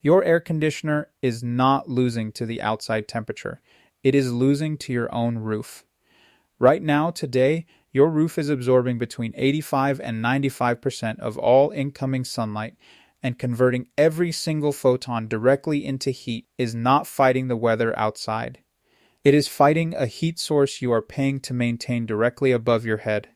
Your air conditioner is not losing to the outside temperature. It is losing to your own roof. Right now, today, your roof is absorbing between 85 and 95% of all incoming sunlight, and converting every single photon directly into heat is not fighting the weather outside. It is fighting a heat source you are paying to maintain directly above your head.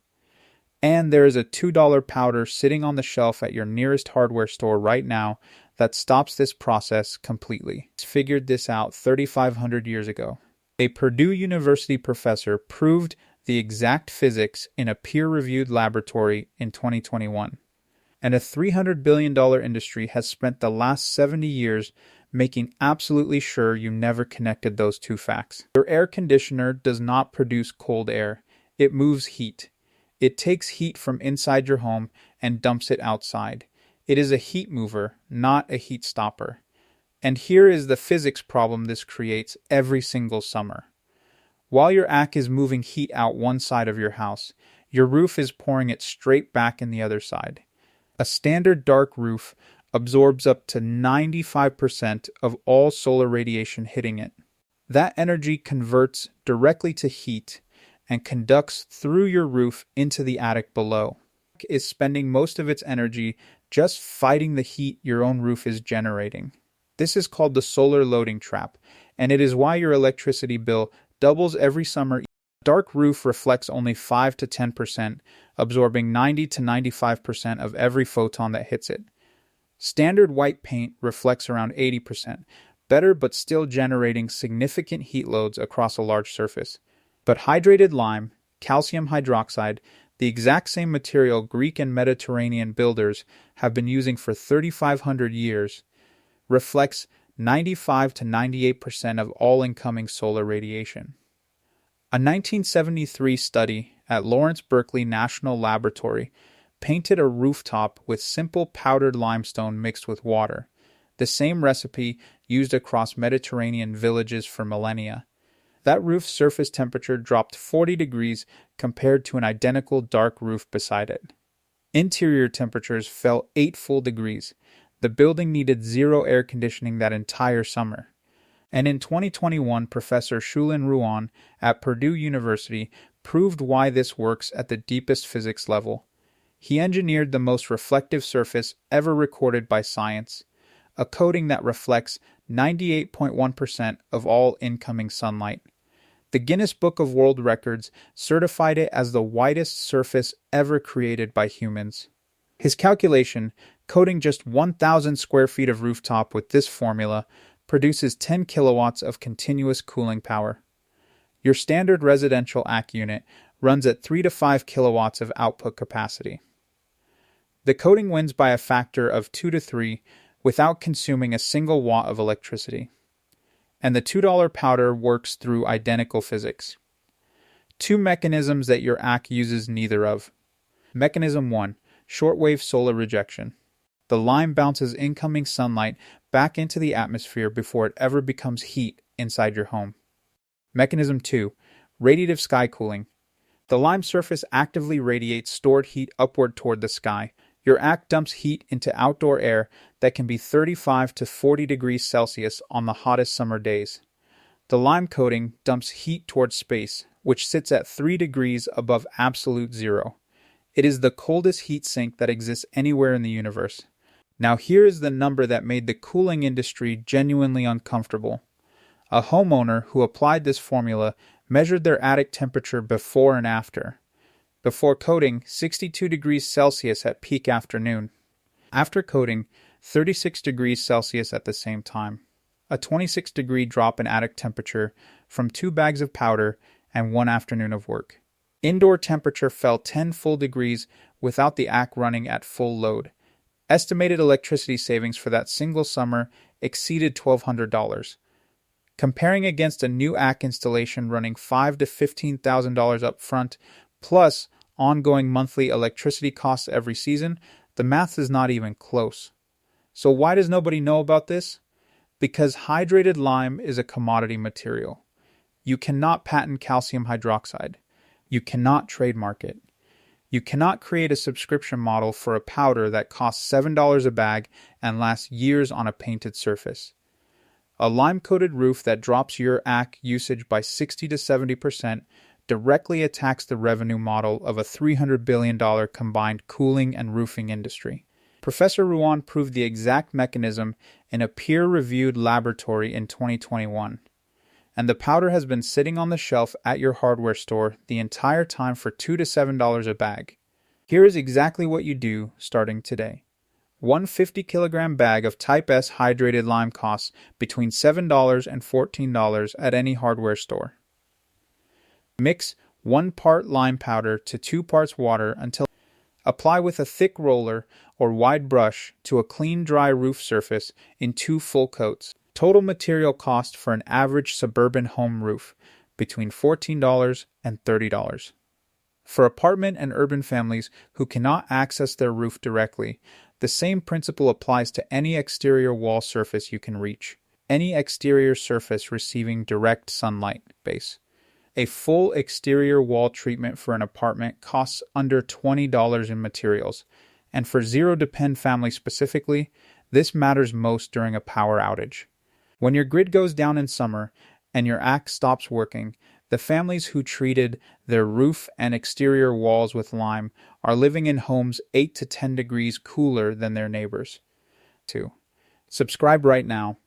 And there is a $2 powder sitting on the shelf at your nearest hardware store right now that stops this process completely. It's figured this out 3,500 years ago. A Purdue University professor proved the exact physics in a peer-reviewed laboratory in 2021. And a $300 billion industry has spent the last 70 years making absolutely sure you never connected those two facts. Your air conditioner does not produce cold air. It moves heat. It takes heat from inside your home and dumps it outside. It is a heat mover, not a heat stopper. And here is the physics problem this creates every single summer. While your AC is moving heat out one side of your house, your roof is pouring it straight back in the other side. A standard dark roof absorbs up to 95% of all solar radiation hitting it. That energy converts directly to heat and conducts through your roof into the attic below. It is spending most of its energy just fighting the heat your own roof is generating. This is called the solar loading trap, and it is why your electricity bill doubles every summer. A dark roof reflects only 5 to 10%, absorbing 90 to 95% of every photon that hits it. Standard white paint reflects around 80%, better but still generating significant heat loads across a large surface. But hydrated lime, calcium hydroxide, the exact same material Greek and Mediterranean builders have been using for 3,500 years, reflects 95 to 98% of all incoming solar radiation. A 1973 study at Lawrence Berkeley National Laboratory painted a rooftop with simple powdered limestone mixed with water, the same recipe used across Mediterranean villages for millennia. That roof's surface temperature dropped 40 degrees compared to an identical dark roof beside it. Interior temperatures fell 8 full degrees. The building needed zero air conditioning that entire summer. And in 2021, Professor Shulin Ruan at Purdue University proved why this works at the deepest physics level. He engineered the most reflective surface ever recorded by science, a coating that reflects 98.1% of all incoming sunlight. The Guinness Book of World Records certified it as the whitest surface ever created by humans. His calculation, coating just 1,000 square feet of rooftop with this formula, produces 10 kilowatts of continuous cooling power. Your standard residential AC unit runs at 3 to 5 kilowatts of output capacity. The coating wins by a factor of 2 to 3 without consuming a single watt of electricity. And the $2 powder works through identical physics. Two mechanisms that your AC uses neither of. Mechanism 1. Shortwave solar rejection. The lime bounces incoming sunlight back into the atmosphere before it ever becomes heat inside your home. Mechanism 2. Radiative sky cooling. The lime surface actively radiates stored heat upward toward the sky. Your AC dumps heat into outdoor air that can be 35 to 40 degrees Celsius on the hottest summer days. The lime coating dumps heat towards space, which sits at 3 degrees above absolute zero. It is the coldest heat sink that exists anywhere in the universe. Now here is the number that made the cooling industry genuinely uncomfortable. A homeowner who applied this formula measured their attic temperature before and after. Before coating, 62 degrees Celsius at peak afternoon. After coating, 36 degrees Celsius at the same time. A 26-degree drop in attic temperature from 2 bags of powder and 1 afternoon of work. Indoor temperature fell 10 full degrees without the AC running at full load. Estimated electricity savings for that single summer exceeded $1,200. Comparing against a new AC installation running $5,000 to $15,000 up front, plus ongoing monthly electricity costs every season, the math is not even close. So why does nobody know about this? Because hydrated lime is a commodity material. You cannot patent calcium hydroxide. You cannot trademark it. You cannot create a subscription model for a powder that costs $7 a bag and lasts years on a painted surface. A lime-coated roof that drops your AC usage by 60 to 70% directly attacks the revenue model of a $300 billion combined cooling and roofing industry. Professor Ruan proved the exact mechanism in a peer-reviewed laboratory in 2021, and the powder has been sitting on the shelf at your hardware store the entire time for $2 to $7 a bag. Here is exactly what you do starting today. One 50-kilogram bag of Type S hydrated lime costs between $7 and $14 at any hardware store. Mix 1 part lime powder to 2 parts water until apply with a thick roller or wide brush to a clean, dry roof surface in 2 full coats. Total material cost for an average suburban home roof between $14 and $30. For apartment and urban families who cannot access their roof directly, the same principle applies to any exterior wall surface you can reach, any exterior surface receiving direct sunlight base. A full exterior wall treatment for an apartment costs under $20 in materials, and for zero-depend families specifically, this matters most during a power outage. When your grid goes down in summer and your AC stops working, the families who treated their roof and exterior walls with lime are living in homes 8 to 10 degrees cooler than their neighbors. 2. Subscribe right now.